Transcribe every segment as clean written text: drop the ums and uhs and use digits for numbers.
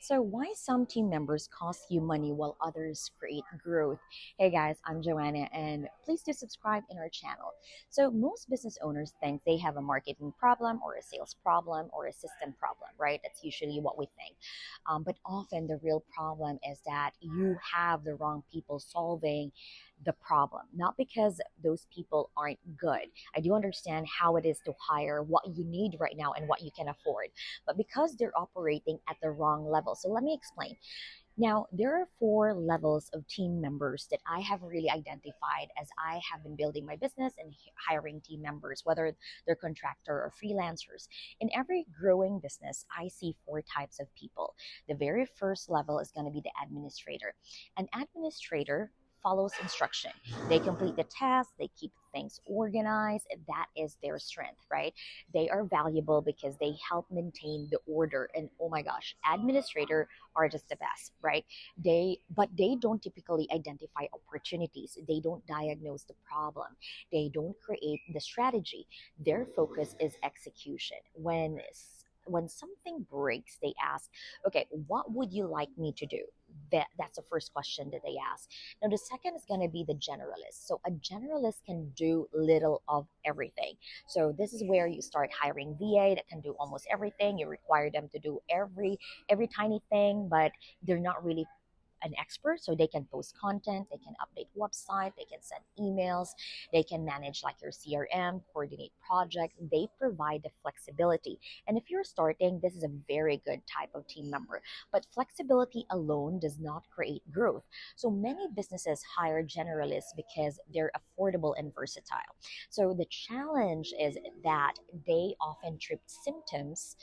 So, why some team members cost you money while others create growth? Hey guys, I'm Joanna, and please do subscribe in our channel. So, most business owners think they have a marketing problem, or a sales problem, or a system problem, right? That's usually what we think. But often the real problem is that you have the wrong people solving the problem, not because those people aren't good. I do understand how it is to hire what you need right now and what you can afford, but because they're operating at the wrong level. So let me explain. Now, there are four levels of team members that I have really identified as I have been building my business and hiring team members, whether they're contractor or freelancers. In every growing business, I see four types of people. The very first level is going to be the administrator. An administrator follows instruction. They complete the tasks, they keep things organized. That is their strength, right? They are valuable because they help maintain the order. And oh my gosh, administrator are just the best, right? They don't typically identify opportunities. They don't diagnose the problem. They don't create the strategy. Their focus is execution. When something breaks, they ask, okay, what would you like me to do? That's the first question that they ask. Now, the second is going to be the generalist. So, a generalist can do little of everything. So, this is where you start hiring VA that can do almost everything. You require them to do every tiny thing, but they're not really an expert, so they can post content, they can update website, they can send emails, they can manage like your CRM, coordinate projects. They provide the flexibility. And if you're starting, this is a very good type of team member. But flexibility alone does not create growth. So many businesses hire generalists because they're affordable and versatile. So the challenge is that they often treat symptoms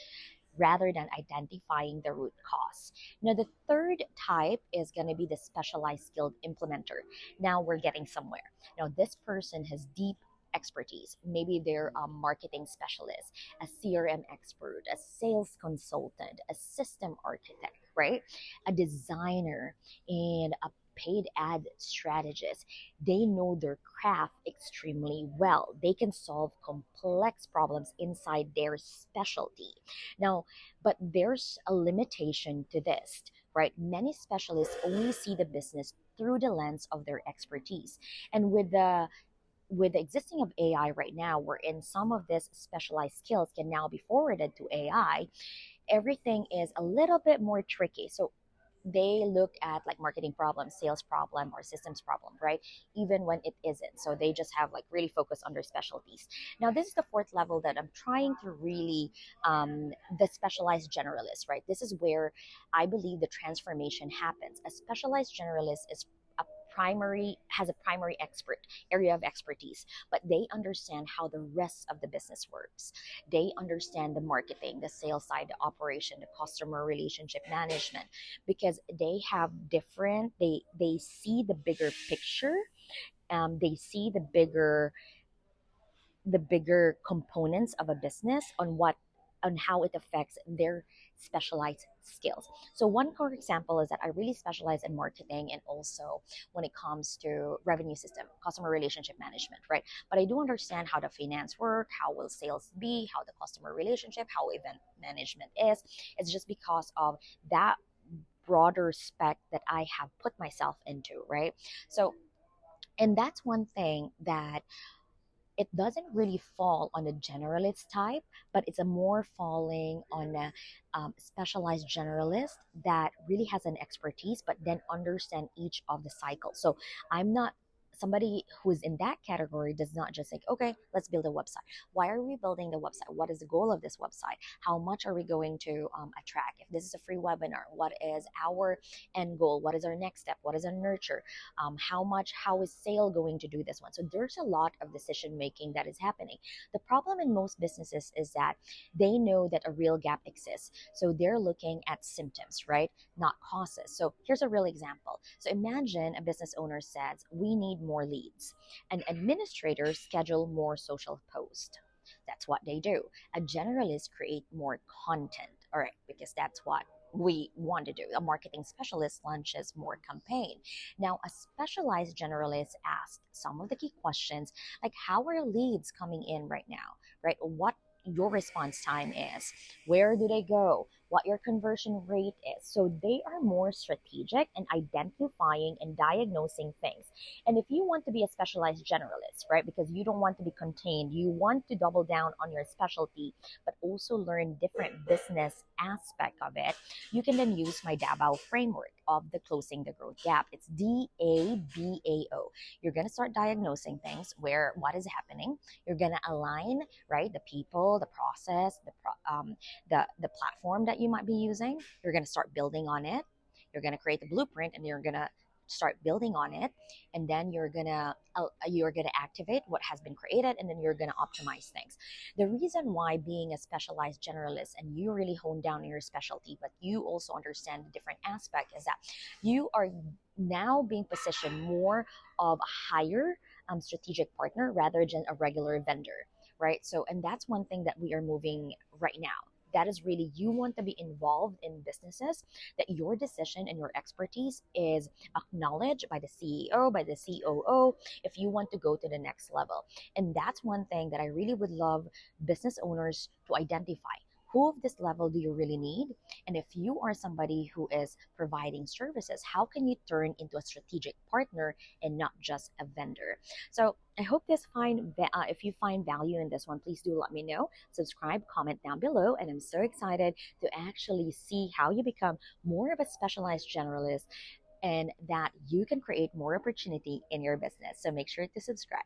rather than identifying the root cause. Now, the third type is going to be the specialized skilled implementer. Now we're getting somewhere. Now, this person has deep expertise. Maybe they're a marketing specialist, a CRM expert, a sales consultant, a system architect, right? A designer, and a paid ad strategist. They know their craft extremely well. They can solve complex problems inside their specialty. Now, but there's a limitation to this, right? Many specialists only see the business through the lens of their expertise. And with the existing of AI right now, wherein some of this specialized skills can now be forwarded to AI, everything is a little bit more tricky. So they look at like marketing problem, sales problem, or systems problem, right? Even when it isn't. So they just have like really focus on their specialties. Now, this is the fourth level that I'm trying to really, the specialized generalist, right? This is where I believe the transformation happens. A specialized generalist is a primary has a primary expert area of expertise, but they understand how the rest of the business works. They understand the marketing, the sales side, the operation, the customer relationship management, because they see the bigger picture. They see the bigger components of a business on how it affects their specialized skills. So one core example is that I really specialize in marketing and also when it comes to revenue system, customer relationship management, right? But I do understand how the finance work, how will sales be, how the customer relationship, how event management is. It's just because of that broader spec that I have put myself into, right? So, and that's one thing that it doesn't really fall on a generalist type, but it's a more falling on a specialized generalist that really has an expertise, but then understand each of the cycles. So I'm not somebody who's in that category does not just like, okay, let's build a website. Why are we building the website? What is the goal of this website? How much are we going to attract? If this is a free webinar, what is our end goal? What is our next step? What is our nurture? How is sale going to do this one? So there's a lot of decision making that is happening. The problem in most businesses is that they know that a real gap exists, so they're looking at symptoms, right, not causes. So here's a real example. So imagine a business owner says we need more leads, an administrator schedule more social posts. That's what they do. A generalist create more content, all right, because that's what we want to do. A marketing specialist launches more campaign. Now, a specialized generalist asks some of the key questions like how are leads coming in right now, right? What your response time is, where do they go, what your conversion rate is. So they are more strategic in identifying and diagnosing things. And if you want to be a specialized generalist, right, because you don't want to be contained, you want to double down on your specialty, but also learn different business aspect of it, you can then use my Dabao framework of the closing the growth gap. It's DABAO. You're going to start diagnosing things where what is happening. You're going to align, right, the people, the process, the platform that you might be using. You're going to start building on it. You're going to create the blueprint, and you're going to start building on it, and then you're gonna activate what has been created, and then you're gonna optimize things. The reason why being a specialized generalist and you really hone down on your specialty, but you also understand the different aspect, is that you are now being positioned more of a higher strategic partner rather than a regular vendor, right? So, and that's one thing that we are moving right now. That is really, you want to be involved in businesses that your decision and your expertise is acknowledged by the CEO, by the COO, if you want to go to the next level. And that's one thing that I really would love business owners to identify. Who of this level do you really need? And if you are somebody who is providing services, how can you turn into a strategic partner and not just a vendor? So I hope if you find value in this one, please do let me know. Subscribe, comment down below, and I'm so excited to actually see how you become more of a specialized generalist and that you can create more opportunity in your business. So make sure to subscribe.